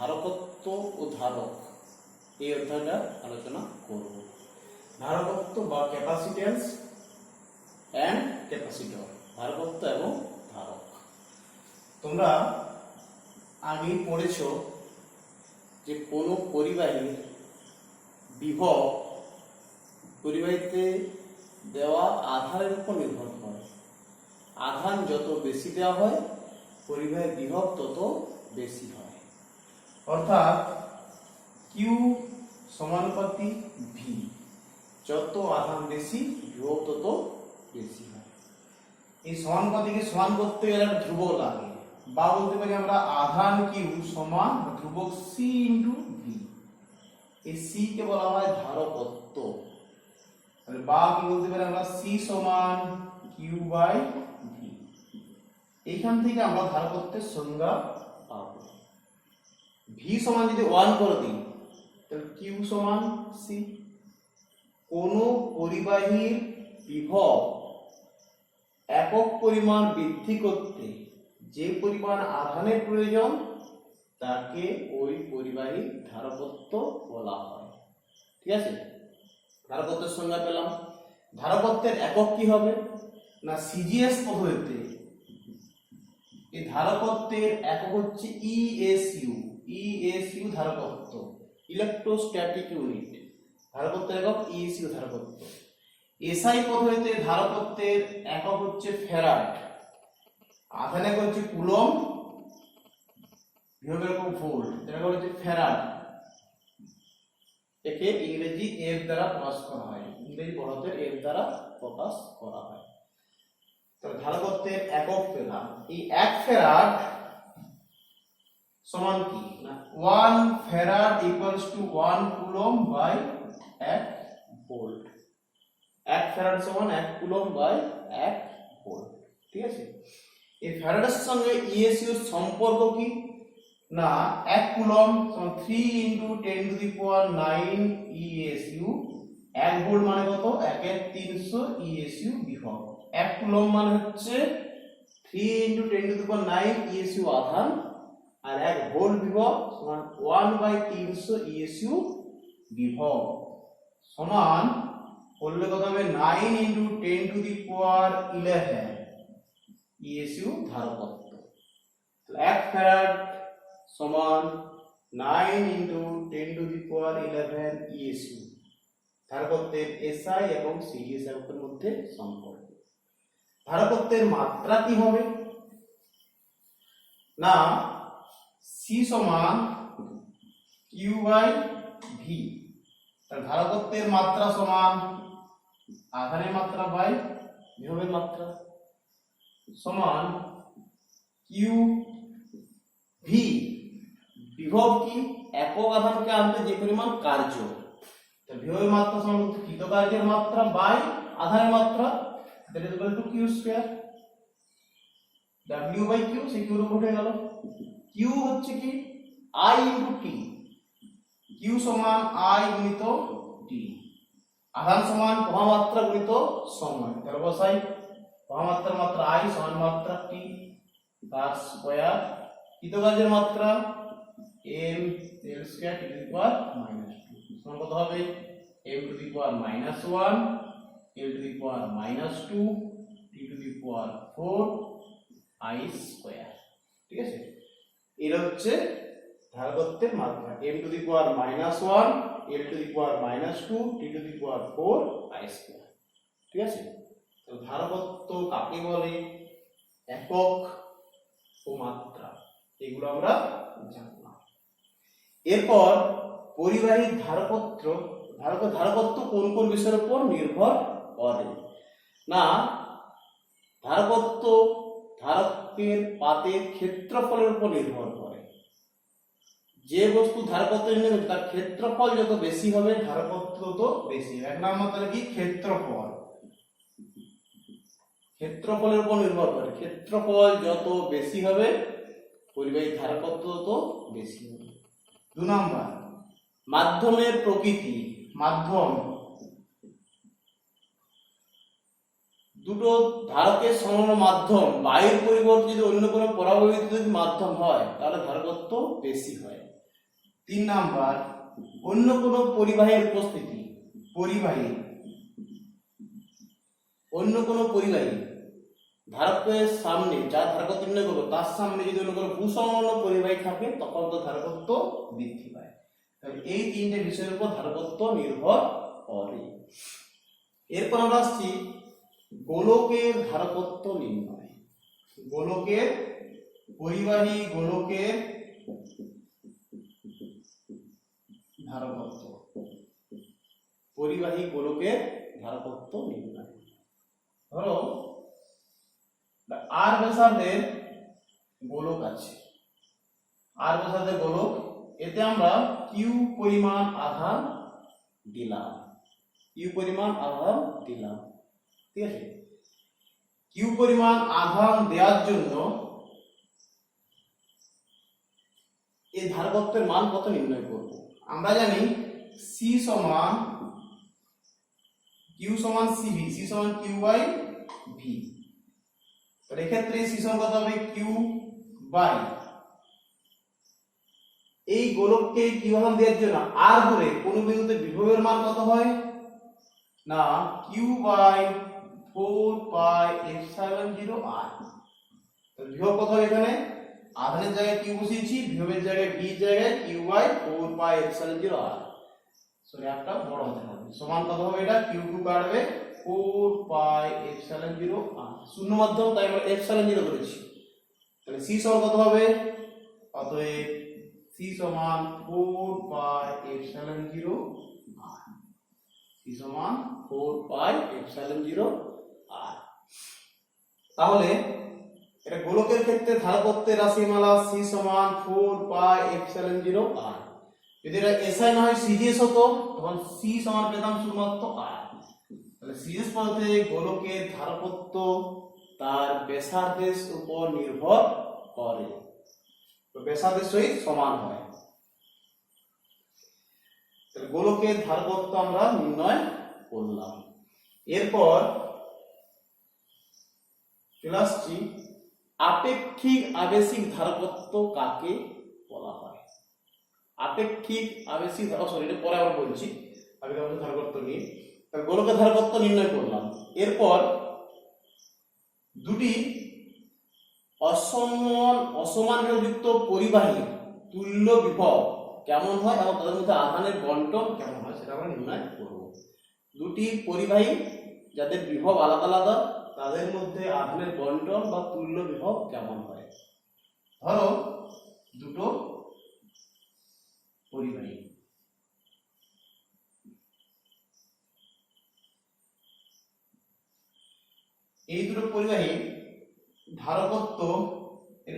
ধারকত্ব ও ধারক এই অধ্যায়টা আলোচনা করব। ধারকত্ব বা ক্যাপাসিট্যান্স অ্যান্ড ক্যাপাসিটর, ধারকত্ব এবং ধারক। তোমরা আগেই পড়েছো যে কোনো পরিবাহীর বিভব পরিবাহীতে দেওয়া আধানের উপর নির্ভর করে। আধান যত বেশি দেওয়া হয় পরিবাহীর বিভব তত বেশি হয়, অর্থাৎ কিউ সমানুপাতি ভি, যত আধান বেশি বিভব তত বেশি হয়। এই সমানুপাতিকে সমান করতে গেলে একটা ধ্রুবক লাগে, বা বলতে পারি আমরা আধান কিউ সমান ধ্রুবক সি ইন্টু ভি। এই সি কে বলা হয় ধারকত্ব, বা কি বলতে পারি আমরা সি সমান কিউ বাই ভি। এইখান থেকে আমরা ধারকত্বের সংজ্ঞা পাবো। ভি সমান যদি 1 করে দিই তাহলে কিউ সমান সি। কোন পরিবাহীর বিভব একক পরিমাণ বৃদ্ধি করতে যে পরিমাণ আধানের প্রয়োজন তাকে ওই পরিবাহীর ধারকত্ব বলা হয়। ঠিক আছে, ধারকত্বের সংজ্ঞা পেলাম। ধারকত্বের একক কি হবে না সিজিএস পদ্ধতিতে এই ধারকত্বের একক হচ্ছে ইএসইউ। ইএসইউ ধারকত্ব, ইলেকট্রোস্ট্যাটিক ইউনিট। ধারকত্বের একক ইএসইউ ধারকত্ব। এসআই পদ্ধতিতে ধারকত্বের একক হচ্ছে ফ্যারাড, আধান একক হচ্ছে কুলম্ব, বিভবের একক ভোল্ট, এটা হচ্ছে ফ্যারাড। একে ইংরেজি এফ দ্বারা প্রকাশ করা হয়, ইংরেজি পদার্থের এফ দ্বারা প্রকাশ করা হয়। তাহলে ধারকত্বের একক পেলাম। এই 1 ফ্যারাড সমান কি না 1 farad equals to 1 coulomb by 1 volt. 1 farad সমান 1 কুলম্ব বাই 1 ভোল্ট। ঠিক আছে, এই ফ্যারাডের সঙ্গে ইএসইউ এর সম্পর্ক কি না 1 কুলম্ব সমান 3 into 10 to the power 9 ESU. 1 volt মানে কত 1 এর 300 ইএসইউ বিভব। 1 কুলম্ব মানে হচ্ছে 3 into 10 to the power 9 ESU আধান, আর 1 ভোল্ট বিভব সমান 1/300 ইএসইউ বিভব। সমান করলে কত হবে 9 into 10 to the power 11 ESU ধারকত্ব। 1 ফ্যারাড সমান 9 into 10 to the power 11 ESU. ধারকত্বের এসআই এবং সিজিএস এককের মধ্যে সম্পর্ক। ধারকত্বের মাত্রা কি হবে না সি সমান কিউ বাই ভি। তাহলে ধারকত্বের মাত্রা সমান আধানের মাত্রা বাই বিভবের মাত্রা সমান কিউ ভি। বিভব কি একক আধানকে আনতে যে পরিমাণ কার্য, বিভবের মাত্রা সমান কৃত কার্যের মাত্রা বাই আধানের মাত্রা, that is equal to Q square. W by Q, সে কিউর উপর উঠে গেল। কিউ হচ্ছে কি I ইনটু টি। কিউ সমান I গুণিত টি। আধান সমান প্রবাহ মাত্রা গুণিত সময়। তাহলে বসাই প্রবাহ মাত্রার মাত্রা I সমান মাত্রা টি তার স্কয়ার। কৃত কার্যের মাত্রা m l square T to the power -2 সমান কত হবে m to the power -1 l to the power -2 t to the power 4 I square. ঠিক আছে, এর হচ্ছে ধারকত্বের মাত্রা m to the power -1 l to the power -2 t to the power 4 I square. ঠিক আছে, তো ধারকত্ব কাকে বলে, একক ও মাত্রা, এগুলো আমরা জানলাম। এরপর পরিবাহীর ধারকত্ব কোন কোন বিষয়ের উপর নির্ভর করে না ধারকত্ব ধারকের পাতের ক্ষেত্রফলের উপর নির্ভর করে। যে বস্তু ধারকত্ব নির্ণয় করবে তার ক্ষেত্রফল যত বেশি হবে ধারকত্ব তত বেশি। এক নাম্বার তাহলে কি ক্ষেত্রফল, ক্ষেত্রফলের উপর নির্ভর করে। ক্ষেত্রফল যত বেশি হবে পরিবাহীর ধারকত্ব তত বেশি হবে। 2 নাম্বার মাধ্যমের প্রকৃতি। মাধ্যম দুটো ধারকের সমন্বয় মাধ্যম, বায়ুর পরিবর্তে যদি অন্য কোনো পরাবৈদ্যুতিক মাধ্যম হয় তাহলে ধারকত্ব বেশি হয়। 3 নাম্বার অন্য কোনো পরিবাহীর উপস্থিতি, অন্য কোনো পরিবাহী ধারকের সামনে, যার ধারকত্ব নির্ণয় করবো তার সামনে যদি অন্য কোনো ভূসমলগ্ন পরিবাহী থাকে তখন তো ধারকত্ব বৃদ্ধি পায়। তাহলে এই তিনটে বিষয়ের উপর ধারকত্ব নির্ভর করে। এরপর আমরা আসছি গোলকের ধারকত্ব নির্ণয়। গোলকের পরিবাহী গোলকের ধারকত্ব, পরিবাহী গোলকের ধারকত্ব নির্ণয়। ধরো আর ব্যাসার্ধের গোলক আছে, আর ব্যাসার্ধের গোলক, এতে আমরা কিউ পরিমাণ আধান দিলাম, কিউ পরিমাণ আধান দিলাম, ঠিক আছে। কিউ পরিমাণ আধান দেওয়ার জন্য এই ধারকত্বের মান কত নির্ণয় করব। আমরা জানি সি সমান কিউ সমান সিভি, সি সমান কিউ বাই ভি। এক্ষেত্রে সি সমান কত হবে, কিউ বাই, এই গোলককে কিউ আধান দেওয়ার জন্য আর দূরে কোন বিন্দুতে বিভবের মান কত হয় না, কিউ বাই 4 পাই এপসাইলন 0 আর। তাহলে বিভব কত হবে, এখানে আধানের জায়গায় কিউ বসিয়েছি, বিভবের জায়গায় ভি জায়গায় Q by 4 pi epsilon 0 R. Sorry একটা বড় হতে হবে, সমান কত হবে, এটা কিউ2 কাটবে 4 পাই এপসাইলন 0 আর, শূন্য মাধ্যম তাই আমরা এপসাইলন 0 করেছি। তাহলে সি সমান কত হবে, অতএব সি সমান 4 পাই এপসাইলন 0 আর, সি সমান 4 পাই এপসাইলন 0 আর। তাহলে এটা গোলকের ক্ষেত্রে ধারকত্বের রাশিমালা সি সমান 4 পাই এপসাইলন 0 আর। যদি এটা এসআই না হয় সিজিএস হতো তখন সি সমান পেতাম শুধুমাত্র আর। তাহলে সিজিএস পদ্ধতিতে গোলকের ধারকত্ব তার ব্যাসার্ধের উপর নির্ভর করে, তো ব্যাসার্ধের সহিত সমান হয়। তাহলে গোলকের ধারকত্ব আমরা নির্ণয় করলাম। এরপর চলে আসছি আপেক্ষিক আবেশিক ধারকত্ব কাকে বলা হয়। আপেক্ষিক আবেশিক, সরি এটা পরে আবার বলছি, আগে আমরা ধারকত্ব নিয়ে। তাহলে গোলকের ধারকত্ব নির্ণয় করলাম। এরপর দুটি অসমান যুক্ত পরিবাহী তুল্য বিভব কেমন হয় এবং তাদের মধ্যে আধানের বন্টন কেমন হয় সেটা আমরা নির্ণয় করব। দুটি পরিবাহী যাদের বিভব আলাদা আলাদা তাদের মধ্যে আধানের বন্টন বা তুল্য বিভব কেমন হয়। ধরো দুটো পরিবাহী, এই দুটো পরিবাহী ধারকত্ব,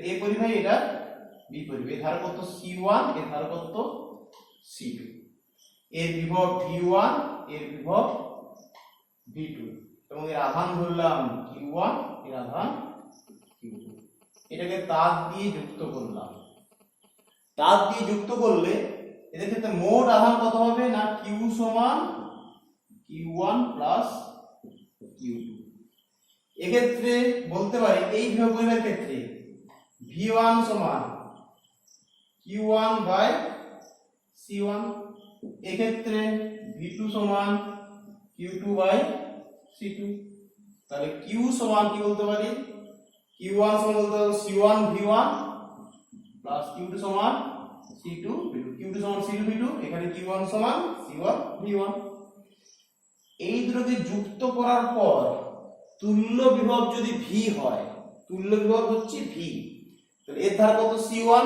এই পরিবাহী এটা বি পরিবাহী, ধারকত্ব C1, এর ধারকত্ব C2, এর বিভব V1, এর বিভব V2 এবং এর আধান ধরলাম Q1, এর আধান Q2। এটাকে তার দিয়ে যুক্ত করলাম। তার দিয়ে যুক্ত করলে এদের ক্ষেত্রে মোট আধান কত হবে না, Q সমান Q1 প্লাস Q2। এক্ষেত্রে বলতে পারি এই বিভব পরিবাহের ক্ষেত্রে V1 সমান Q1 বাই C1, এক্ষেত্রে V2 সমান Q2 বাই C2। তাহলে Q সমান কি বলতে পারি, Q1 সমান বলতে পারি C1 V1 প্লাস Q2 সমান C2 V2, Q2 সমান C2 V2, এখানে Q1 সমান C1 V1। এই দুটোকে যুক্ত করার পর তুল্য বিভব যদি V হয়, তুল্য বিভব হচ্ছে V, তাহলে এর ধারকত্ব C1,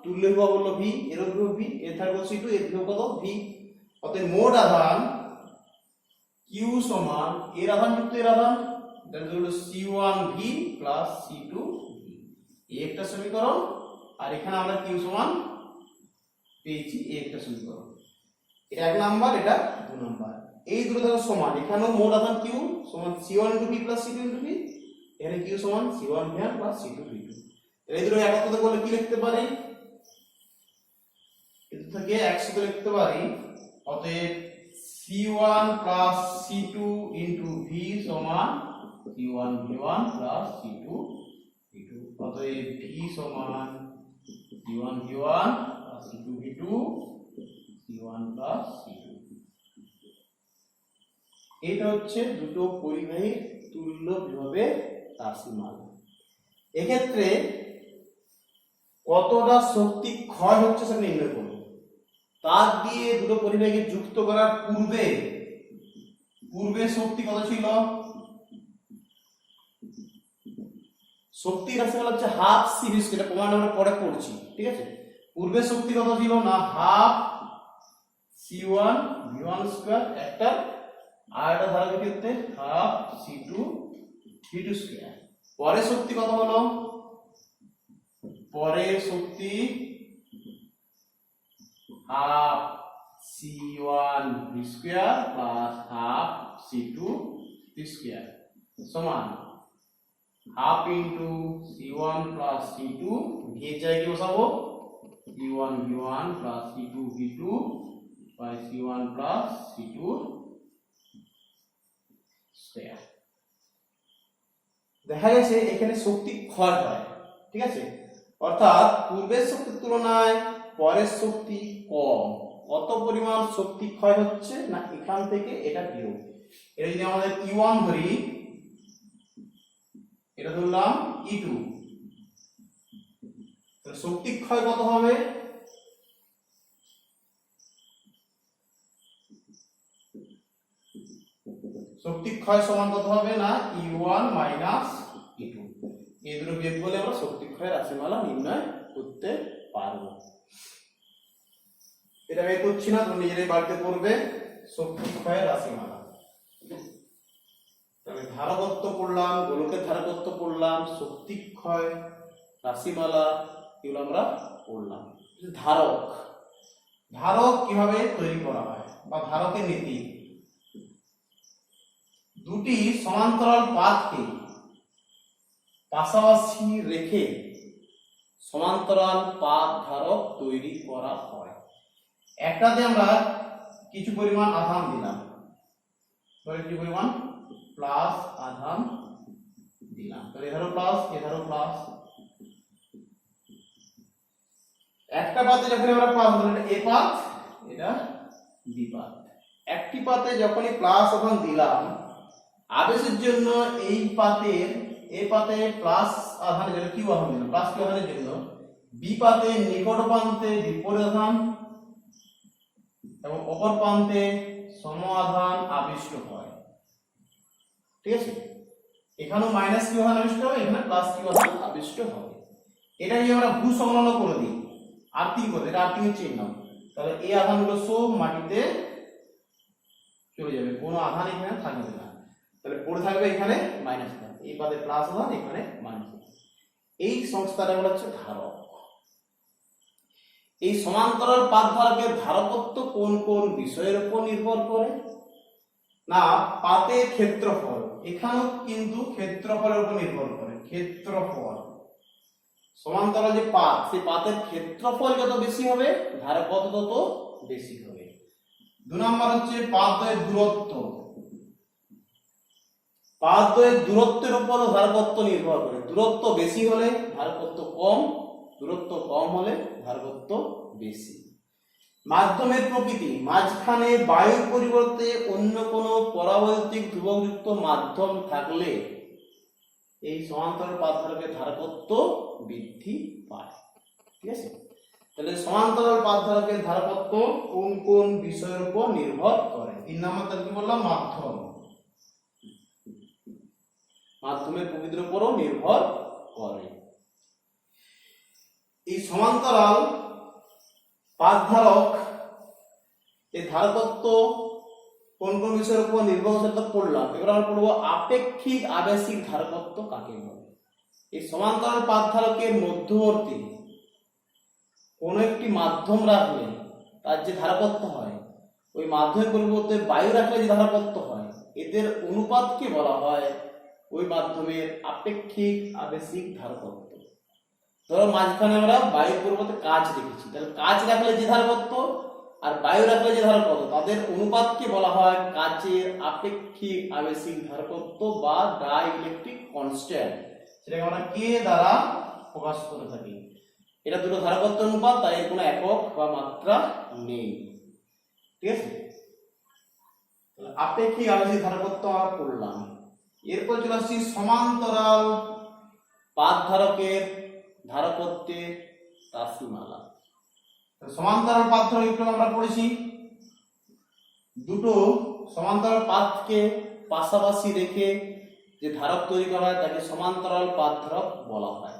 তুল্য বিভব হলো V, এর বিভব V, এর ধারকত্ব C2, এর বিভব কত V। অতএব মোট আধান Q সমান এর আধান যুক্ত এর আধান, তাহলে হলো C1 V plus C2 V। এই একটা সমীকরণ, আর এখানে আমরা Q সমান পেয়েছি এই একটা সমীকরণ। এটা 1 নাম্বার, এটা 2 নাম্বার। এই দুটো দেখো সমান, এখানেও মোট আধান Q সমান C1 * V plus C2 * V, এখানে Q সমান C1 V1 plus C2 V2। এই দুটো একত্রিত করলে কি লিখতে পারি, এর থেকে একসাথে লিখতে পারি। অতএব C1 প্লাস C2 * V সমান C1 V1 plus C2 V2। অতএব V সমান C1 V1 plus C2 V2 C1 plus C2। এটা হচ্ছে দুটো পরিবাহীর তুল্য বিভবের রাশিমালা। এক্ষেত্রে কতটা শক্তি ক্ষয় হচ্ছে সেটা নির্ণয় করব। তার দিয়ে দুটো পরিবাহীকে যুক্ত করার পূর্বে শক্তি কত ছিল? শক্তির রাশিমালা হচ্ছে হাফ C_V স্কয়ার, এটা প্রমাণ আমরা পরে পড়ছি, ঠিক আছে? পূর্বে শক্তি কত ছিল না, হাফ C1 V1 স্কয়ার একটা, আর এটা ধারকের ক্ষেত্রে হাফ C2 V2 স্কয়ার। পরে শক্তি কত হলো? পরে শক্তি half C1 V square plus half C2 V square সমান half into C1 plus C2 V এর জায়গায় কি বসাবো? C1 V1 plus C2 V2 by C1 plus C2 square. দেখা গেছে এখানে শক্তি ক্ষয় হয়, ঠিক আছে? অর্থাৎ পূর্বের শক্তির তুলনায় পরের শক্তি কম। কত পরিমাণ শক্তি ক্ষয় হচ্ছে না, এখান থেকে এটা বিয়োগ। এটা যদি আমাদের E1 ধরি, এটা ধরলাম E2, তাহলে শক্তি ক্ষয় কত হবে? শক্তি ক্ষয় সমান কত হবে না, E1 মাইনাস E2। এই দুটো বিয়োগ করলে আমরা শক্তি ক্ষয়ের রাশিমালা নির্ণয় করতে পারবো। এটা বের করছি না, তুমি নিজেরাই বাড়িতে পড়বে শক্তি ক্ষয়ের রাশিমালা। তবে ধারকত্ব পড়লাম, গোলকের ধারকত্ব পড়লাম, শক্তি ক্ষয় রাশিমালা এগুলো আমরা পড়লাম। ধারক কিভাবে তৈরি করা হয় বা ধারকের নীতি। দুটি সমান্তরাল পাতকে পাশাপাশি রেখে সমান্তরাল পাত ধারক তৈরি করা হয়। একটাতে আমরা কিছু পরিমাণ আধান দিলাম, কিছু পরিমাণ প্লাস আধান দিলাম, তাহলে এধারও প্লাস এধারও প্লাস। একটা পাতে যখন আমরা প্লাস দিলাম, এটা এ পাত এটা বি পাত। একটি পাতে যখনই প্লাস আধান দিলাম, আবেশের জন্য এই পাতের এ পাতে প্লাস আধানের জন্য কিউ আধান দিলাম, প্লাস কিউ আধানের জন্য বি পাতে নিকট প্রান্তে বিপরীত আধান এবং অপর প্রান্তে সম আধান আবিষ্ট হয়, ঠিক আছে? এখানেও মাইনাস কিউ আধান আবিষ্ট হবে, এখানে প্লাস কিউ আধান আবিষ্ট হবে। এটা যদি আমরা ভূ সংলগ্ন করে দিই, আর্থিং করে, এটা আর্থিং এর চিহ্ন, তাহলে এই আধানগুলো সব মাটিতে চলে যাবে, কোনো আধান এখানে থাকবে না। তাহলে পড়ে থাকবে এখানে মাইনাস আধান, এই পাতে প্লাস আধান, এখানে মাইনাস আধান। এই সংস্থাটা বলা হচ্ছে ধারক। এই সমান্তরাল পাত ধারকের ধারকত্ব কোন কোন বিষয়ের উপর নির্ভর করে না, পাতের ক্ষেত্রফল। এখানেও কিন্তু ক্ষেত্রফলের উপর নির্ভর করে। ক্ষেত্রফল, সমান্তরাল যে পাত, সেই পাতের ক্ষেত্রফল যত বেশি হবে ধারকত্ব তত বেশি হবে। 2 নম্বর হচ্ছে পাতদ্বয়ের দূরত্ব। পাতদ্বয়ের দূরত্বের উপর ধারকত্ব নির্ভর করে। দূরত্ব বেশি হলে ধারকত্ব কম, দূরত্ব কম হলে ধারকত্ব বেশি। মাধ্যমের প্রকৃতি, মাঝখানে বায়ুর পরিবর্তে অন্য কোনো পরাবৈদ্যুতিক ধ্রুবকযুক্ত মাধ্যম থাকলে এই সমান্তরাল পাত ধারকের ধারকত্ব বৃদ্ধি পায়, ঠিক আছে? তাহলে সমান্তরাল পাত ধারকের ধারকত্ব কোন কোন বিষয়ের উপর নির্ভর করে? 3 নম্বরটা কি বললাম, মাধ্যম। মাধ্যমের প্রকৃতির উপরও নির্ভর করে। এই সমান্তরাল পাত ধারক এই ধারকত্ব কোন কোন বিষয়ের উপর নির্ভরশীল পড়লাম। এবার আমরা পড়বো আপেক্ষিক আবেশিক ধারকত্ব কাকে বলে। এই সমান্তরাল পাত ধারকের মধ্যবর্তী কোন একটি মাধ্যম রাখলে তার যে ধারকত্ব হয়, ওই মাধ্যমের পরিবর্তে বায়ু রাখলে যে ধারকত্ব হয়, এদের অনুপাতকে বলা হয় ওই মাধ্যমের আপেক্ষিক আবেশিক ধারকত্ব। ধরো মাঝখানে আমরা বায়ুর পরিবর্তে কাঁচ রেখেছি, তাহলে কাঁচ রাখলে যে ধারকত্ব আর বায়ু রাখলে যে ধারকত্ব, তাদের অনুপাতকে বলা হয় কাঁচের আপেক্ষিক আবেশিক ধারকত্ব বা ডাইইলেকট্রিক কনস্ট্যান্ট। সেটাকে আমরা কে দ্বারা প্রকাশ করে থাকি। এটা দুটো ধারকত্ব অনুপাত, তাই এর কোনো একক বা মাত্রা নেই। ঠিক আছে। তাহলে আপেক্ষিক আবেশিক ধারকত্ব আমরা পড়লাম। এরপর চলে আসছি সমান্তরাল পাত ধারকের ধারকত্বের রাশিমালা। সমান্তরাল পাত ধারক একটু আমরা পড়েছি, দুটো সমান্তরাল পাতকে পাশাপাশি রেখে যে ধারক তৈরি করা হয় তাকে সমান্তরাল পাত ধারক বলা হয়।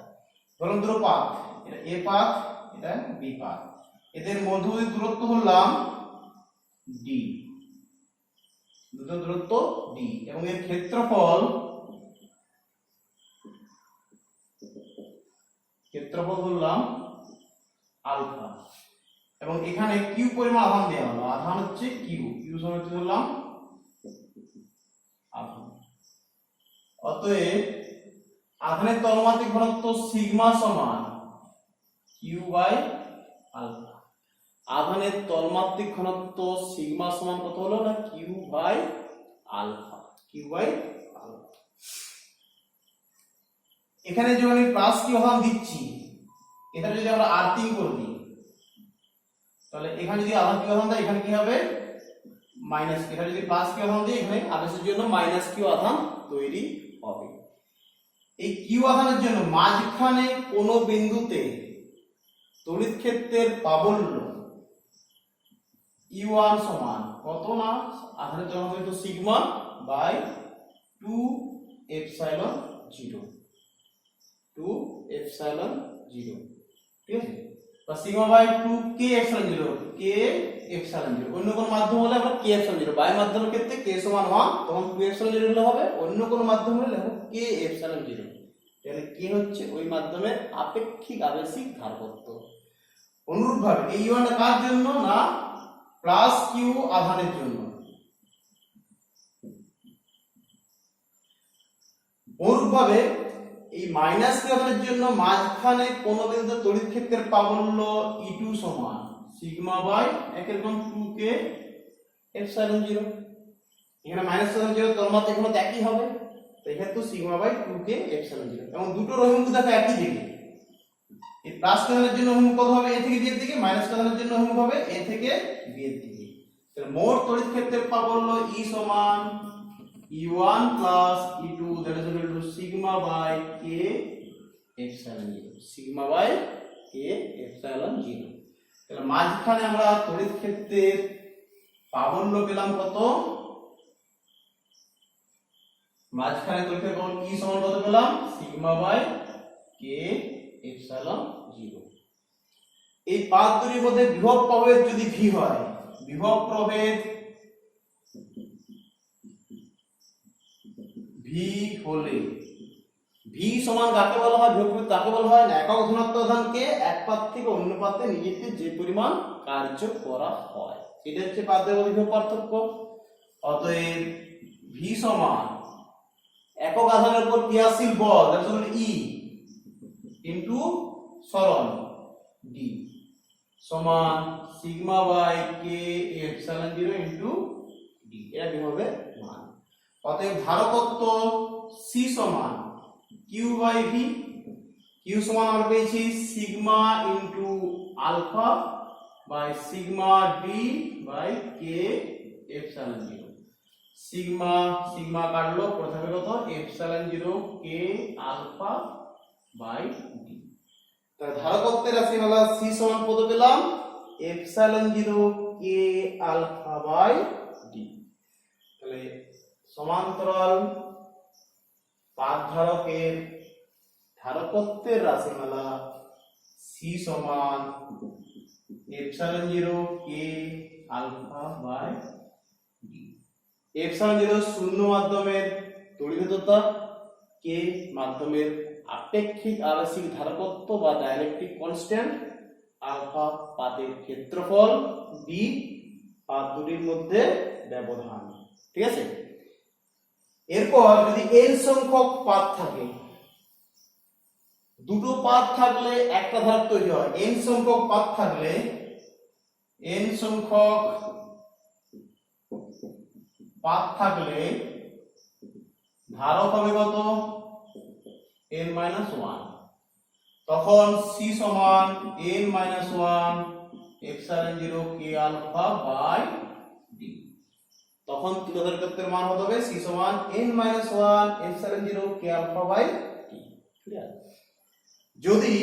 ধরুন দুটো পাত, এটা এ পাত, এটা বি পাত, এদের মধ্যবর্তী দূরত্ব হলাম ডি, দুটো দূরত্ব ডি এবং এর ক্ষেত্রফল ধরলাম আলফা এবং এখানে কিউ পরিমাণ আধান দেওয়া হলো, আধান হচ্ছে কিউ, কিউ সমান ধরলাম আধান। অতএব আধানের তলমাত্রিক ঘনত্ব সিগমা সমান কিউ বাই আলফা। আধানের তলমাত্রিক ঘনত্ব সিগমা সমান কত হলো না Q by alpha, Q by alpha. এখানে যখন আমি প্লাস কিউ আধান দিচ্ছি, এটা যদি আমরা আর্থিং করে দিই তাহলে এখানে যদি আধান কিউ আধান দেয় এখানে কি হবে মাইনাস, এখানে যদি প্লাস কিউ আধান দিই এখানে আবেশের জন্য মাইনাস কিউ আধান তৈরি হবে। এই কিউ আধানের জন্য মাঝখানে কোন বিন্দুতে তড়িৎ ক্ষেত্রের প্রাবল্য E1 সমান কত না আধানের জন্য সিগমা বাই 2 এপসাইলন 0, 2 এপসাইলন 0, ঠিক আছে, বা sigma by 2 K epsilon 0, K epsilon 0। অন্য কোন মাধ্যম হলে আমরা কে এপসাইলন 0, বাই মাধ্যমের ক্ষেত্রে কে সমান 1 তখন 2 এপসাইলন 0 হলে হবে, অন্য কোন মাধ্যম হলে লিখব কে এপসাইলন 0। তাহলে কে হচ্ছে ওই মাধ্যমের আপেক্ষিক আবেশিক ধারকত্ব। অনুরূপভাবে এই ইউনটা কার জন্য না প্লাস কিউ আধানের জন্য। অনুরূপভাবে এই মাইনাস কিউ আধানের জন্য মাঝখানে কোন বিন্দুতে তড়িৎ ক্ষেত্রের প্রাবল্য E2 সমান সিগমা বাই একরকম 2 কে এপসাইলন 0। এখানে মাইনাস এপসাইলন 0 তলমাত্রিক ঘনত্ব একই হবে, তো এখানে তো সিগমা বাই 2 কে এপসাইলন 0 এবং দুটো রহিমুখ দেখো একই দিকে। এই প্লাস কারণের জন্য অভিমুখ কত হবে এ থেকে বি এর দিকে, মাইনাস কারণের জন্য অভিমুখ হবে এ থেকে বি এর দিকে। তাহলে মোট তড়িৎ ক্ষেত্রের প্রাবল্য E সমান E1 plus E2 that is equal to sigma by k epsilon 0, sigma by k epsilon 0। তাহলে মাঝখানে আমরা তড়িৎ ক্ষেত্রের প্রাবল্য পেলাম কত, মাঝখানে তড়িৎ ক্ষেত্রের প্রাবল্য E সমান কত পেলাম sigma by k epsilon 0। এই পাত দুটির মধ্যে বিভব প্রভেদ যদি v হয়, বিভব প্রভেদ v হলে v সমান কাকে বলা হয়, বিভব প্রভেদ কাকে বলা হয় না একক ঘনত্ব আধানকে এক পাত থেকে অন্য পাতে নিয়ে যেতে যে পরিমাণ কার্য করা হয় এটা হচ্ছে পাতের মধ্যে বিভব পার্থক্য। অতএব v সমান একক আধানের উপর ক্রিয়াশীল বল দ্যাট ইজ E ইনটু সরণ d সমান sigma by k epsilon 0 into d, এটা বিভবের মান। অতএব ধারকত্ব C সমান q বাই v, q সমান আমরা পেয়েছি sigma into alpha by sigma d by k epsilon 0। Sigma sigma কাটলো পড়ে থাকবে কত epsilon 0 k alpha by d। তাহলে ধারকত্বের রাশিমালা C সমান কত পেলাম epsilon 0 k alpha by d। তাহলে সমান্তরাল পাত ধারকের ধারকত্বের রাশিমালা C সমান epsilon 0 k alpha by d। Epsilon 0 শূন্য মাধ্যমের তড়িৎদ্বৈততা, k মাধ্যমের আপেক্ষিক আবেশিক ধারকত্ব বা ডাইলেকট্রিক কনস্ট্যান্ট, আলফা পাতের ক্ষেত্রফল, d পাত দুটির মধ্যে ব্যবধান, ঠিক আছে। এরপর যদি n সংখ্যক পাত থাকে, দুটো পাত থাকলে একটা ধারক তৈরি হয়, n সংখ্যক পাত থাকলে n সংখ্যক পাত থাকলে ধারক হবে কত n-1, তখন C সমান n-1 epsilon 0 K alpha by D. তখন তুল্যধারক তত্ত্বের মান হতে হবে c সমান n - 1 epsilon 0 K alpha by D. Clear? যদি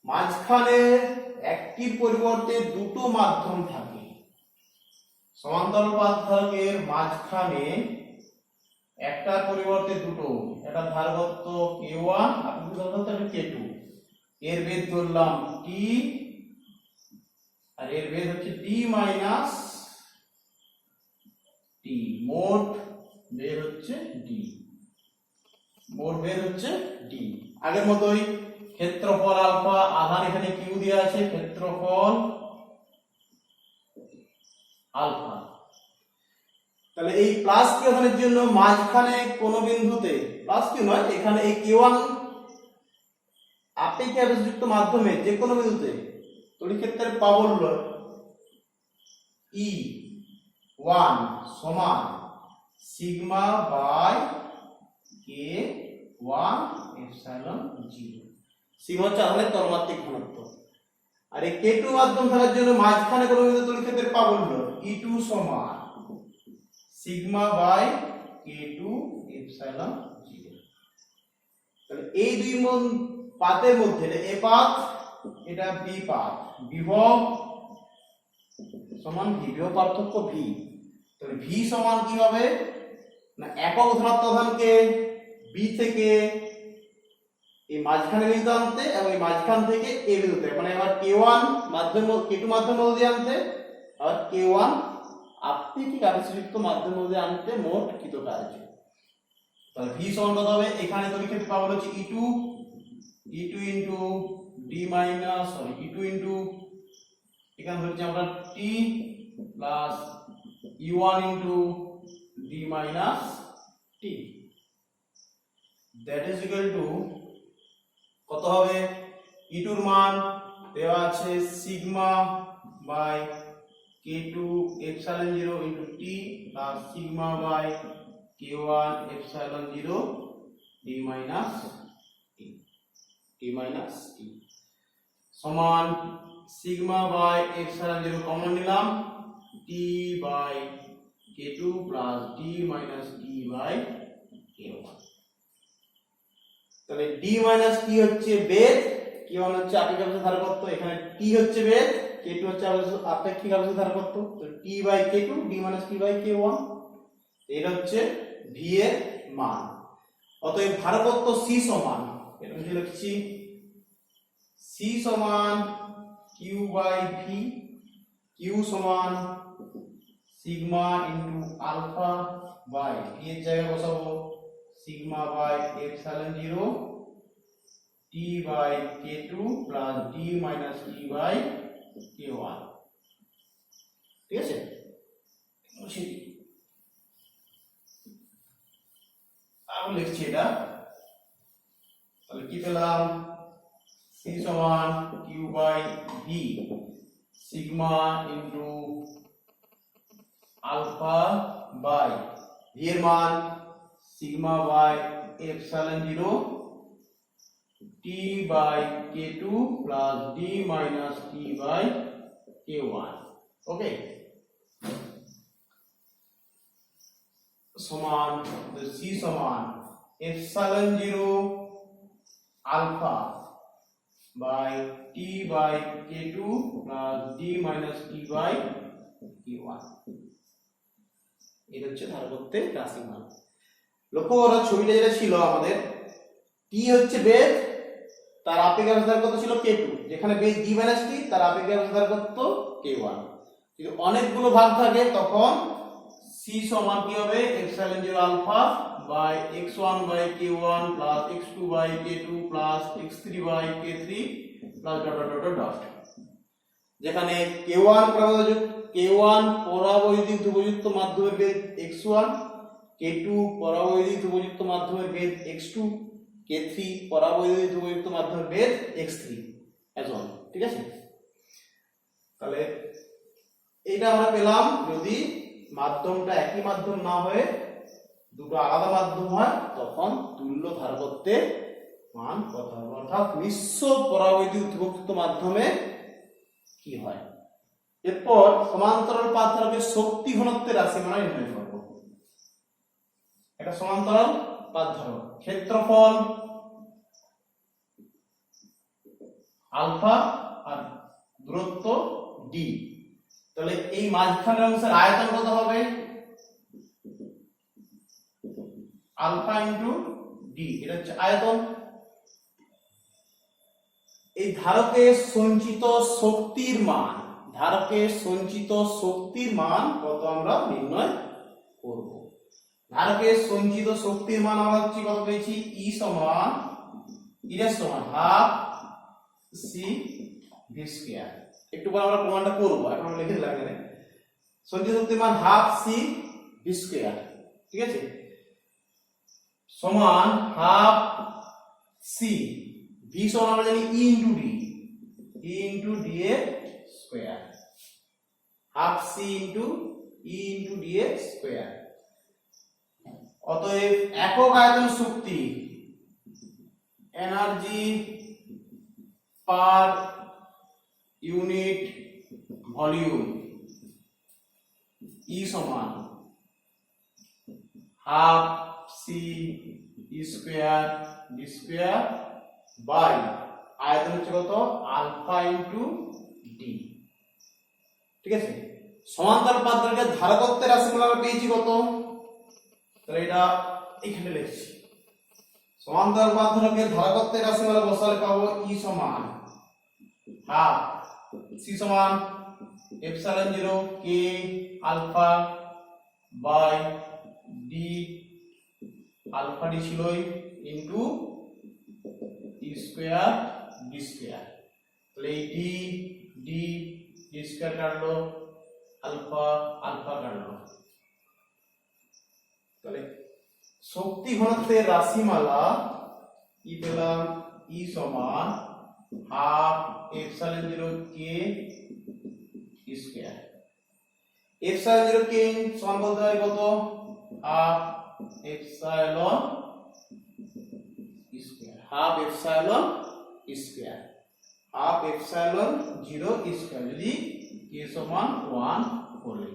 মাঝখানে একটির পরিবর্তে দুটো মাধ্যম থাকে, সমান্তরাল পাতধারকের মাঝখানে একটার পরিবর্তে দুটো, এটা ধারকত্ব k1 আপনি ধারকত্ব k2, এর বেধ ধরলাম t আর এর বেধ হচ্ছে d মাইনাস t, মোট বেধ হচ্ছে d, মোট বেধ হচ্ছে d। আগের মতোই ক্ষেত্রফল আলফা, আধান এখানে কিউ দেওয়া আছে, ক্ষেত্রফল আলফা। তাহলে এই প্লাস কিউ আধানের জন্য মাঝখানে কোন বিন্দুতে, প্লাস কিউ নয়, এখানে এই k1 আপেক্ষিক আবেশযুক্ত মাধ্যমে যে কোনো বিন্দুতে তড়িৎ ক্ষেত্রের প্রাবল্য E1 সমান sigma by k1 epsilon 0। Sigma হচ্ছে আধানের তলমাত্রিক ঘনত্ব। আর এই k2 মাধ্যম থাকার জন্য মাঝখানে কোন বিন্দু তড়িৎ ক্ষেত্রের প্রাবল্য E2 সমান সিগমা বাই k2 এপসাইলন 0। তাহলে এই দুই পাতের মধ্যে এ পাত, এটা বি পাত, বিভব সমান ভি, বিভব পার্থক্য ভি। তাহলে ভি সমান কি হবে না, একক ধনাত্মক আধানকে বি থেকে এই মাঝখানে বিন্দু আনতে এবং এই মাঝখান থেকে এ বিন্দুতে, মানে আবার k1 মাধ্যম k2 মাধ্যম মধ্যে আনতে, আর k1 আপেক্ষিক আবেশযুক্ত মাধ্যম মধ্যে আনতে মোট কৃত কার্য। তাহলে ভি সমান কত হবে, এখানে তড়িৎ ক্ষেত্র পাবো হচ্ছে E2 into d minus E2 into এখানে হচ্ছে আমরা t plus E1 into d minus t, that is equal to কত হবে, E2 এর মান দেওয়া আছে sigma by k2 epsilon 0 into t plus sigma by k1 epsilon 0 d minus t সমান সিগমা বাই এপসাইলন 0 কমন নিলাম, t by k2 plus d minus t by k1। তাহলে d minus t হচ্ছে বেধ, k1 হচ্ছে আপেক্ষিক আবেশের ধারকত্ব, এখানে t হচ্ছে বেধ, k2 হচ্ছে আপেক্ষিক আবেশের ধারকত্ব। তো t by k2 d minus t by k1, এটা হচ্ছে v এর মান। অতএব ধারকত্ব c সমান, এটা আমি লিখছি c সমান q বাই v, q সমান sigma into alpha by v এর জায়গায় বসাবো sigma by epsilon 0 t by k2 plus d minus t by k1। ঠিক আছে, আমি লিখছি এটা। তাহলে কি পেলাম, c সমান q by v sigma into alpha by v এর মান sigma by epsilon 0 t by k2 plus d minus t by k1। Okay, সমান c সমান epsilon 0 alpha by t by k2 plus d minus t by k1। এটা হচ্ছে ধারকত্বের রাশি মান। লক্ষ্য করো ছবিটা যেটা ছিল আমাদের, t হচ্ছে বেধ, তার আপেক্ষিক আবেশ ধারকত্ব ছিল k2, যেখানে বেধ d মাইনাস t, তার আপেক্ষিক আবেশ ধারকত্ব k1। যদি অনেকগুলো ভাগ থাকে তখন c সমান কি হবে, epsilon 0 alpha by x1 by k1 plus x2 by k2 plus x3 by k3 plus dot dot dot dot, যেখানে k1 পরাবৈদ্যুতিক ধ্রুবযুক্ত মাধ্যমের বেধ x1, k2 পরাবৈদ্যুতিক ধ্রুবযুক্ত মাধ্যমের বেধ x2, k3 পরাবৈদ্যুতিক ধ্রুবযুক্ত মাধ্যমের বেধ x3 এজন। ঠিক আছে, তাহলে এটা আমরা পেলাম যদি মাধ্যমটা একই মাধ্যম না হয়ে দুটো আলাদা মাধ্যম হয়, তখন তুল্য ধারকত্বের মান কত হবে। অর্থাৎ মিশ্র পরাবৈদ্যুতিক ধ্রুবযুক্ত মাধ্যমে কি হয়। এরপর সমান্তরাল পাত ধারকের শক্তি ঘনত্বের রাশিমালা নির্ণয় করব। এটা সমান্তরাল পাত ধারক, ক্ষেত্রফল আলফা আর দূরত্ব ডি, তাহলে এই মাঝখানের অংশের আয়তন কত হবে? আলফা ইনটু ডি, এটা হচ্ছে আয়তন। এই ধারকের সঞ্চিত শক্তির মান, ধারকের সঞ্চিত শক্তির মান কত আমরা নির্ণয় করব। ধারকের সঞ্চিত শক্তির মান আমরা হচ্ছে কত পেয়েছি? ই সমান হাফ সি ভি স্কয়ার। একটু পরে আমরা প্রমাণটা করব, এখন আমরা লিখে দিলাম এখানে সঞ্চিত শক্তির মান হাফ সি ভি স্কয়ার, ঠিক আছে, সমান হাফ সি ভি সমান আমরা জানি ই ইনটু ডি এর square, half C into E into D এর স্কয়ার। অতএব একক আয়তন শক্তি, energy per unit volume, E সমান half C E square D square by আয়তন হচ্ছে কত? আলফা ইনটু ডি, ঠিক আছে। সমান্তরাল পাত ধারকের ধারকত্বের রাশিমালা আমরা পেয়েছি কত? তাহলে এটা এখানে লিখছি, সমান্তরাল পাত ধারকের ধারকত্বের রাশিমালা বসালে পাবো ই সমান হাফ সি সমান epsilon 0 K alpha by D, alpha D ছিল into E square D square, তাহলে এই ডি স্কয়ার কাটলো, আলফা কাটলো, তাহলে শক্তি ঘনত্বের রাশিমালা ই পেলাম ই সমান হাফ এপসাইলন 0 কে স্কয়ার। এপসাইলন 0 কে সমান বলতে হয় কত? Half epsilon square, half epsilon square, half epsilon 0 square যদি কে সমান 1 হলে,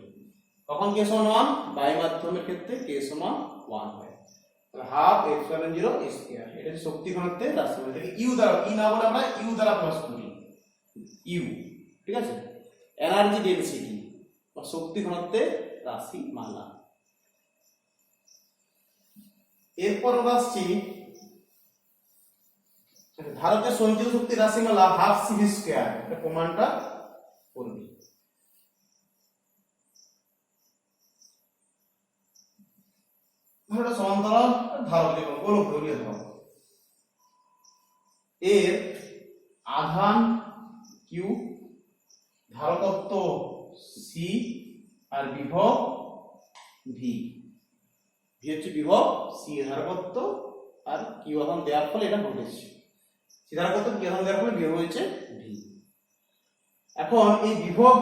তখন কে সমান 1 বায়ু মাধ্যমের ক্ষেত্রে কে সমান 1 হয়, তাহলে হাফ এপসাইলন 0 স্কয়ার। এটা হচ্ছে শক্তি ঘনত্বের রাশিমালা, এটাকে ইউ দ্বারা, ই না বলে আমরা ইউ দ্বারা প্রকাশ করি, ইউ, ঠিক আছে, এনার্জি ডেনসিটি বা শক্তি ঘনত্বের রাশিমালা। এরপর আমরা আসছি ধারকের সঞ্চিত শক্তির রাশিমালা হাফ সি ভি স্কয়ার, এটা প্রমাণটা করবি। এটা সমান্তরাল ধারক যেমন গোলক ধরিয়ে ধারক, এর আধান কিউ, ধারকত্ব সি আর বিভব ভি, ভি হচ্ছে বিভব, সি ধারকত্ব আর কিউ আধান দেওয়ার ফলে এটা ঘটেছে, সি ধারকত্ব কিউ আধান দেওয়ার ফলে বিভব হয়েছে ভি। এখন এই বিভব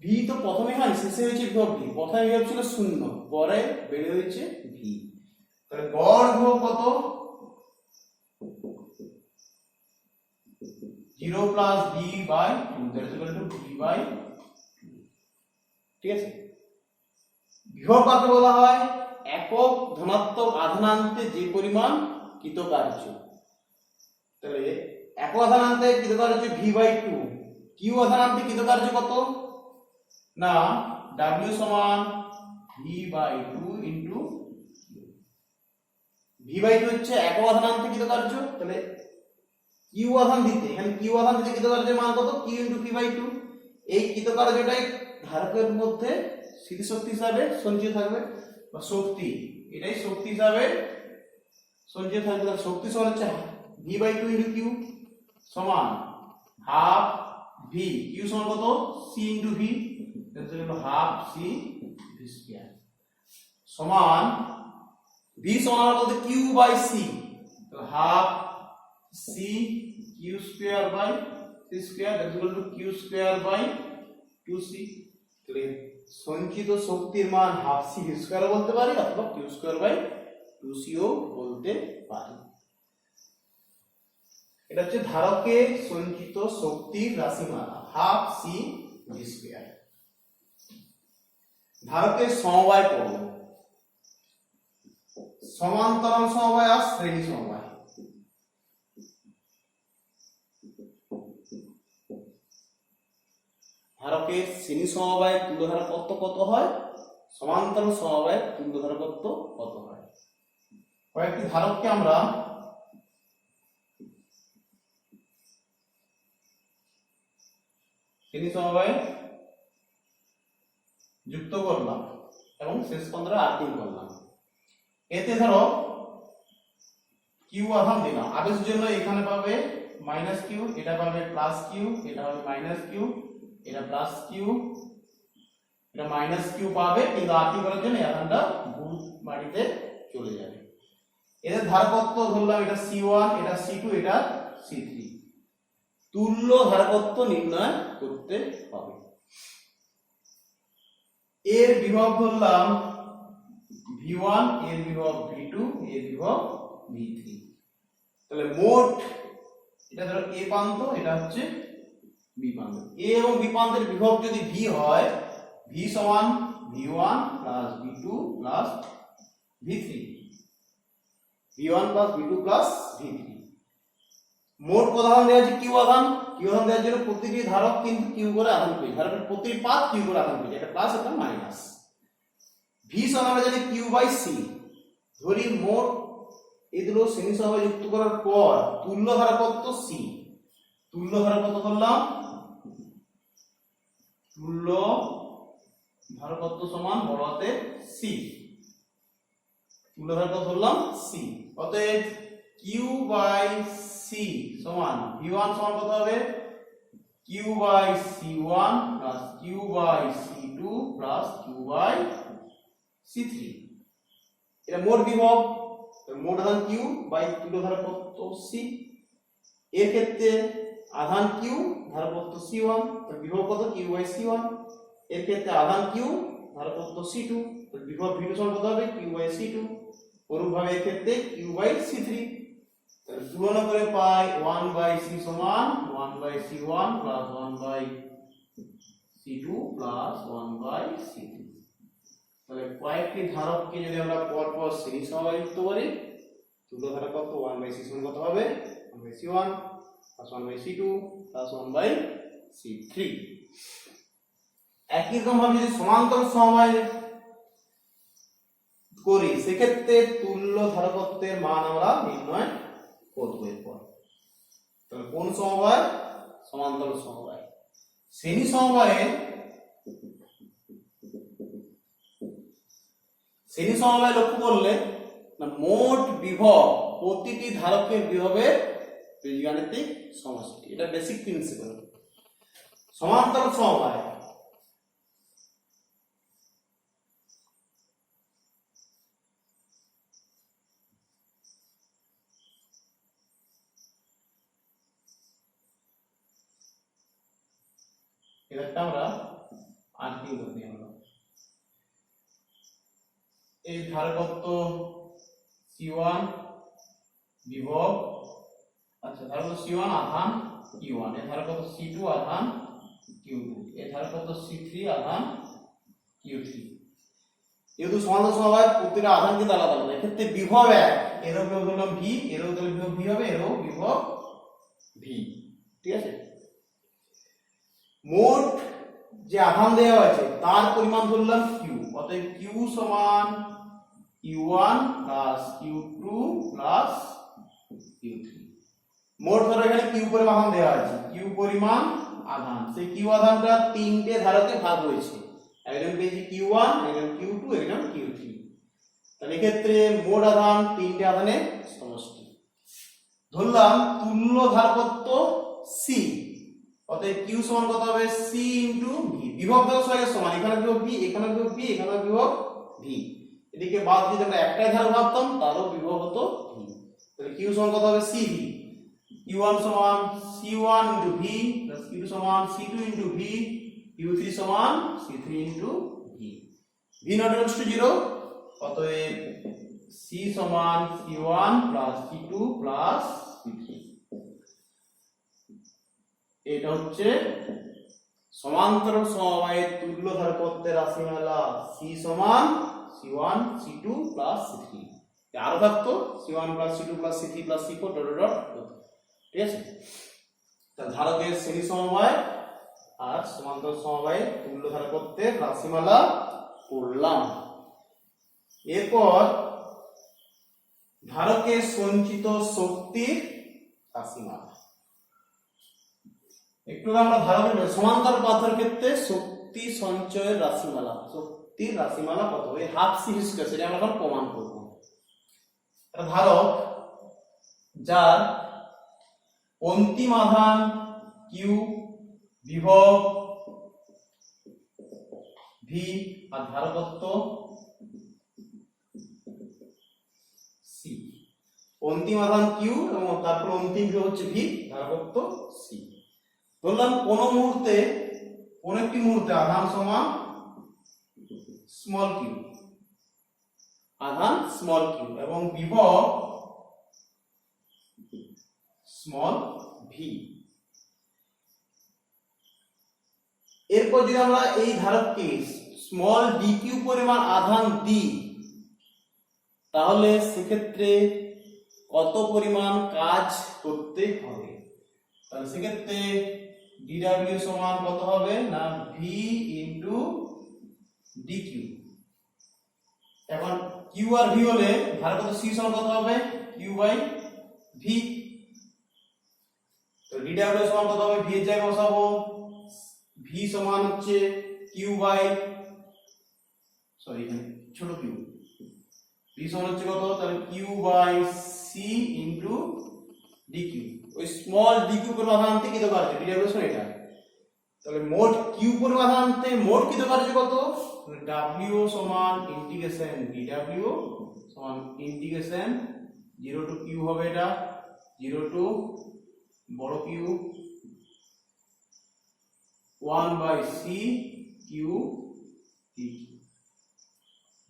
ভি তো প্রথমে হয়, শেষে হয়েছে বিভব ভি, প্রথমে বিভব ছিল 0, পরে বেড়ে হয়েছে ভি, তাহলে গড় বিভব কত? 0 plus V by 2, that is equal to V by 2, ঠিক আছে। বিভব কাকে বলা হয়? একক ধনাত্মক আধানান্তে যে পরিমাণ কৃতকার্য, তাহলে একক আধানান্তে কৃতকার্য ভি বাই 2, কিউ আধানান্তে কৃতকার্য কত? না, W সমান V by 2 into V by 2 হচ্ছে একক আধানান্তে কৃতকার্য, তাহলে কিউ আধান দিতে, এখানে কিউ আধান দিতে কৃতকার্যের মান কত? কিউ ইনটু ভি বাই 2, এই কৃতকার্যটাই ধারকের মধ্যে স্থিতিশক্তি হিসাবে সঞ্চিত থাকবে, বা শক্তি, এটাই শক্তি হিসাবে সঞ্চিত থাকবে। তাহলে শক্তি সমান হচ্ছে ভি বাই 2 ইনটু কিউ সমান হাফ ভি, কিউ সমান কত? C into V, half C V square সমান ভি সমান বলতে কিউ বাই সি, তো half C Q square by C square, that is equal to Q square by 2c। তাহলে সঞ্চিত শক্তির মান হাফ সি ভি স্কয়ার বলতে পারি অথবা কিউ স্কয়ার বাই 2c ও বলতে পারি। এটা হচ্ছে ধারকে সঞ্চিত শক্তির রাশিমালা হাফ সি ভি স্কয়ার। ধারকের সমবায় করব, সমান্তরাল সমবায় আর শ্রেণী সমবায়। ধারকের শ্রেণী সমবায় তুল্যধারকত্ব কত হয়, সমান্তরাল সমবায়ের তুল্যধারকত্ব কত হয়। কয়েকটি ধারককে আমরা শ্রেণী সমবায়ে যুক্ত করলাম এবং শেষ পর্যন্ত আর্কিং করলাম। এতে ধরো কিউ আধান দিলাম, আবেশের জন্য এখানে পাবে মাইনাস কিউ, এটা পাবে প্লাস কিউ, এটা পাবে মাইনাস কিউ, এটা প্লাস কিউ, এটা মাইনাস কিউ পাবে, কিন্তু আর্কিং করার জন্য এই আধানটা ভূত বাড়িতে চলে যাবে। এদের ধারকত্ব ধরলাম এটা C1, এটা C2, এটা C3। তুল্য ধারকত্ব নির্ণয় করতে হবে। এর বিভব ধরলাম V1, এর বিভব V2, এর বিভব V3। তাহলে মোট এটা ধরো A প্রান্ত, এটা হচ্ছে B প্রান্ত। A এবং B প্রান্তের বিভব যদি V হয়, V সমান V1 plus V2 plus V3, V1 plus V2 plus V3। মোট আধান দেওয়া আছে কিউ আধান, কিউ আধান দেওয়ার জন্য প্রতিটি ধারক কিন্তু কিউ করে আধান পেয়ে, ধারকের প্রতিটি পাত কিউ করে আধান পেয়ে, এটা প্লাস এটা মাইনাস। ভি সমান আমরা জানি কিউ বাই সি। ধরি মোট এই দুটো শ্রেণী সমবায় যুক্ত করার পর তুল্য ধারকত্ব সি, তুল্য ধারকত্ব করলাম, তুল্য ধারকত্ব সমান বড় হাতে সি, তুল্য ধারকত্ব ধরলাম সি। অতএব কিউ বাই সি সমান V1 সমান কত হবে, Q by C1 plus Q by C2 plus Q by C3। এটা মোট বিভব, মোট আধান কিউ বাই তুল্য ধারকত্ব সি। এর ক্ষেত্রে আধান কিউ ধারকত্ব C1, বিভব কত কিউ বাই C1। এর ক্ষেত্রে আধান কিউ ধারকত্ব C2, বিভব V2 সমান কত হবে কিউ বাই C2। অনুরূপভাবে এর ক্ষেত্রে কিউ বাই C3। তুলনা করে পাই 1 বাই c সমান 1 by c1 plus 1 by c2 plus 1 by c3। তাহলে কয়েকটি ধারককে যদি আমরা পর পর শ্রেণী সমবায় যুক্ত করি, তুল্য ধারকত্ব 1 বাই c সমান কত হবে 1 by c1 plus 1 by c2 plus 1 by c3। একই রকম ভাবে যদি সমান্তরাল সমবায় করি, সেক্ষেত্রে তুল্য ধারকত্বের মান আমরা নির্ণয় করব। এরপর তাহলে কোন সমবায়, সমান্তরাল সমবায়। শ্রেণী সমবায়ে লক্ষ্য করলে না মোট বিভব প্রতিটি ধারকের বিভবের বীজগাণিতিক সমষ্টি, এটা বেসিক প্রিন্সিপাল। সমান্তরাল সমবায় এটা আমরা আর্কিং করতে আমরা এই ধারকত্ব C1 বিভব, আচ্ছা ধারকত্ব C1 আধান Q1, এই ধারকত্ব C2 আধান Q2, এই ধারকত্ব C3 আধান Q3। যেহেতু সমান্তরাল সমবায় প্রতিটা আধান কিন্তু আলাদা আলাদা, এক্ষেত্রে বিভব এক, এরও বিভব হলো V, এরও বিভব V হবে, এরও বিভব V। ঠিক আছে, মোট যে আধান দেওয়া আছে তার পরিমাণ ধরলাম Q। অতএব Q সমান Q1 plus Q2 plus Q3। মোট ধরো এখানে Q পরিমাণ আধান দেওয়া আছে, Q পরিমাণ আধান, সেই Q আধানটা তিনটে ধারকে ভাগ হয়েছে, একজন পেয়েছি Q1, একজন Q2, একজন Q3। তাহলে এক্ষেত্রে মোট আধান তিনটে আধানের সমষ্টি। ধরলাম তুল্য ধারকত্ব C, অতএব Q সমান কত হবে C ইনটু V। বিভব ধরো সবাই সমান, এখানে বিভব V, এখানে বিভব V, এখানে বিভব V। এদিকে বাদ দিয়ে আমরা একটাই ধারক ভাবতাম, তারও বিভব হতো V। তাহলে Q সমান কত হবে CV। Q1 সমান C1 into V plus Q2 সমান C2 ইনটু V, Q3 সমান C3 into V। V not equals to 0, অতএব C সমান C1 plus C2 plus C3। এটা হচ্ছে সমান্তরাল সমবায়ের তুল্য ধারকত্বের রাশিমালা C সমান C1 C2 প্লাস C3, আরো থাকতো C1 plus C2 plus C3 plus C4 dot dot dot, ঠিক আছে। তাহলে ধারকের শ্রেণী সমবায় আর সমান্তরাল সমবায়ের তুল্য ধারকত্বের রাশিমালা পড়লাম। এরপর ধারকের সঞ্চিত শক্তির রাশিমালা। একটু আমরা ধারকের সমান্তরাল পাথরের ক্ষেত্রে শক্তি সঞ্চয়ের রাশিমালা, শক্তির রাশিমালা কত হবে, হাফ সি স্কয়ার, সেটা আমরা এখন প্রমাণ করব। একটা ধারক যার অন্তিম আধান কিউ, বিভব ভি আর ধারকত্ব সি, অন্তিম আধান কিউ এবং তারপর অন্তিম বিভব হচ্ছে ভি, ধারকত্ব সি। ধরলাম কোন মুহূর্তে, কোন একটি মুহূর্তে আধান সমান স্মল কিউ, আধান স্মল কিউ এবং বিভব স্মল ভি। এরপর যদি আমরা এই ধারককে স্মল ডি কিউ পরিমাণ আধান দিই, তাহলে সেক্ষেত্রে কত পরিমাণ কাজ করতে হবে? তাহলে সেক্ষেত্রে ডিডব্লিউ সমান কত হবে না ভি ইন্টু ডি কিউ। এখন কিউ আর ভি হলে ধারকত্ব সি সমান কত হবে, কিউ বাই ভি। তো ডিডব্লিউ সমান কত হবে, ভি এর জায়গায় বসাবো, ভি সমান হচ্ছে কিউ বাই, সরি এখানে ছোট কিউ, ভি সমান হচ্ছে কত, তাহলে Q by C into D Q. ওই স্মল ডি কিউ পরিমাণ আধান আনতে কত কার্য, ডিডব্লিউ সমান এটা, তাহলে মোট কিউ পরিমাণ আধান আনতে মোট কত কার্য কত, ডাব্লিউ সমান ইন্টিগ্রেশন ডিডব্লিউ সমান ইন্টিগ্রেশন 0 টু কিউ হবে, এটা 0 টু বড় Q 1 by c q t,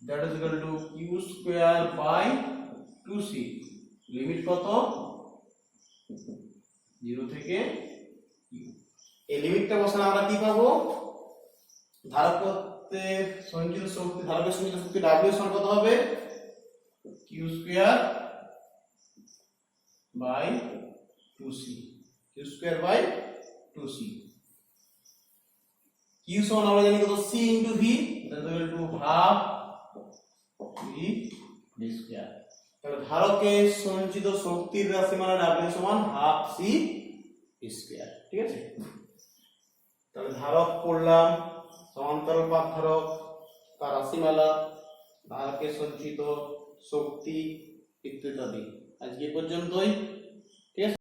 that is equal to q square by 2c, limit কত 0 থেকে q। এই লিমিটটা বসালে আমরা কি পাবো, ধারকত্বের সঞ্চিত শক্তি, ধারকের সঞ্চিত শক্তি w সমান কত হবে, q square by 2c, q square by 2c। q সমান আমরা জানি কত, c into v, that is equal to half v d square। তাহলে ধারকের সঞ্চিত শক্তির রাশিমালা w সমান হাফ c স্কয়ার, ঠিক আছে। তাহলে ধারক পড়লাম, সমান্তরাল পাত ধারক তার রাশিমালা, ধারকের সঞ্চিত শক্তি ইত্যাদি। আজকে পর্যন্তই।